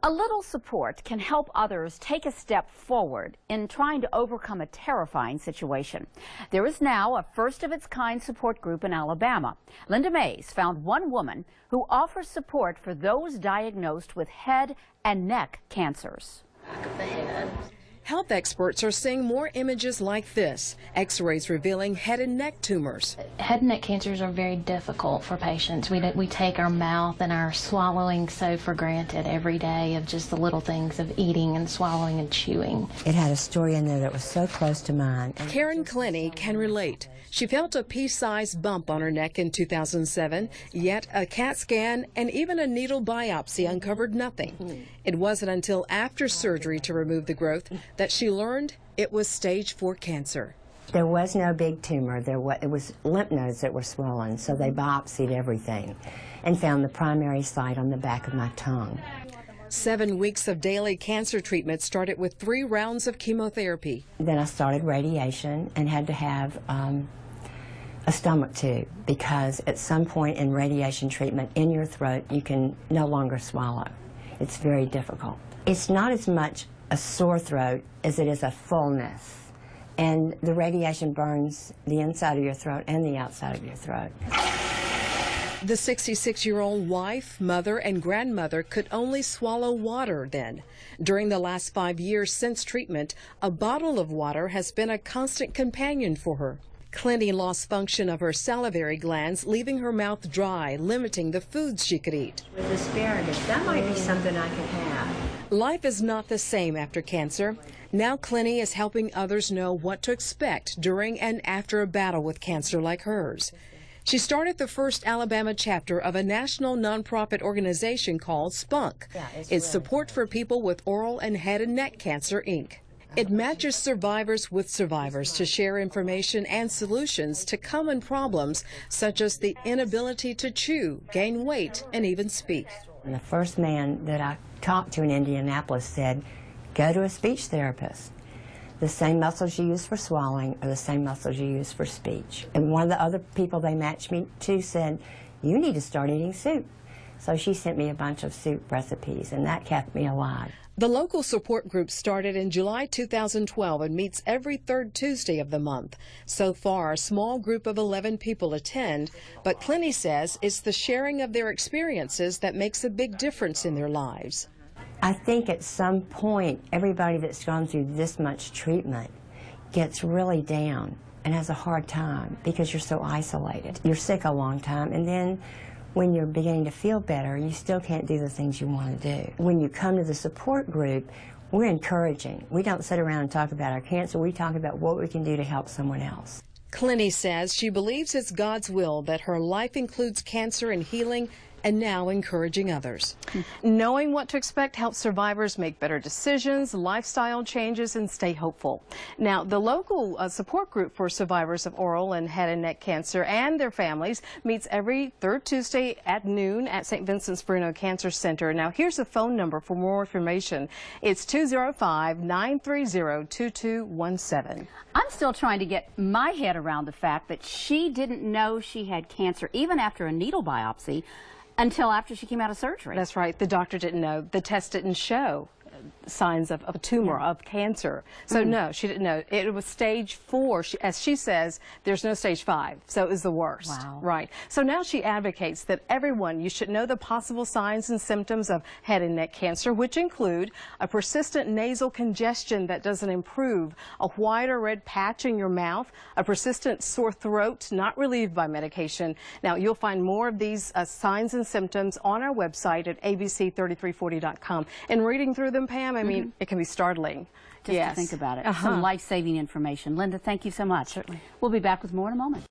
A little support can help others take a step forward in trying to overcome a terrifying situation. There is now a first-of-its-kind support group in Alabama. Linda Mays found one woman who offers support for those diagnosed with head and neck cancers. Back of the head. Health experts are seeing more images like this, x-rays revealing head and neck tumors. Head and neck cancers are very difficult for patients. We take our mouth and our swallowing so for granted every day, of just the little things of eating and swallowing and chewing. It had a story in there that was so close to mine. Karen Clenny can relate. She felt a pea-sized bump on her neck in 2007, yet a CAT scan and even a needle biopsy uncovered nothing. It wasn't until after surgery to remove the growth that she learned it was stage 4 cancer. There was no big tumor. It was lymph nodes that were swollen, so they biopsied everything and found the primary site on the back of my tongue. 7 weeks of daily cancer treatment started with 3 rounds of chemotherapy. Then I started radiation and had to have a stomach tube, because at some point in radiation treatment in your throat you can no longer swallow. It's very difficult. It's not as much a sore throat as it is a fullness, and the radiation burns the inside of your throat and the outside of your throat. The 66-year-old wife, mother, and grandmother could only swallow water then. During the last 5 years since treatment, a bottle of water has been a constant companion for her. Clenny lost function of her salivary glands, leaving her mouth dry, limiting the foods she could eat. With asparagus, that might be something I could have. Life is not the same after cancer. Now Clenny is helping others know what to expect during and after a battle with cancer like hers. She started the first Alabama chapter of a national nonprofit organization called SPOHNC. It's Support for People with Oral and Head and Neck Cancer, Inc. It matches survivors with survivors to share information and solutions to common problems such as the inability to chew, gain weight, and even speak. And the first man that I talked to in Indianapolis said, go to a speech therapist. The same muscles you use for swallowing are the same muscles you use for speech. And one of the other people they matched me to said, you need to start eating soup. So she sent me a bunch of soup recipes, and that kept me alive. The local support group started in July 2012 and meets every third Tuesday of the month. So far, a small group of 11 people attend, but Clenny says it's the sharing of their experiences that makes a big difference in their lives. I think at some point, everybody that's gone through this much treatment gets really down and has a hard time because you're so isolated. You're sick a long time, and then when you're beginning to feel better, you still can't do the things you want to do. When you come to the support group, we're encouraging. We don't sit around and talk about our cancer. We talk about what we can do to help someone else. Clenny says she believes it's God's will that her life includes cancer and healing, and now encouraging others. Knowing what to expect helps survivors make better decisions, lifestyle changes, and stay hopeful. Now, the local support group for survivors of oral and head and neck cancer and their families meets every third Tuesday at noon at St. Vincent's Bruno Cancer Center. Now, here's a phone number for more information. It's 205-930-2217. I'm still trying to get my head around the fact that she didn't know she had cancer, even after a needle biopsy, until after she came out of surgery. That's right. The doctor didn't know. The test didn't show signs of a tumor, of cancer. So no, she didn't know. It was stage 4. As she says, there's no stage 5, so it was the worst. Wow. Right. So now she advocates that everyone, you should know the possible signs and symptoms of head and neck cancer, which include a persistent nasal congestion that doesn't improve, a white or red patch in your mouth, a persistent sore throat not relieved by medication. Now, you'll find more of these signs and symptoms on our website at abc3340.com. And reading through them, Pam, I mean, it can be startling. Just to think about it. Some life-saving information. Linda, thank you so much. Certainly. We'll be back with more in a moment.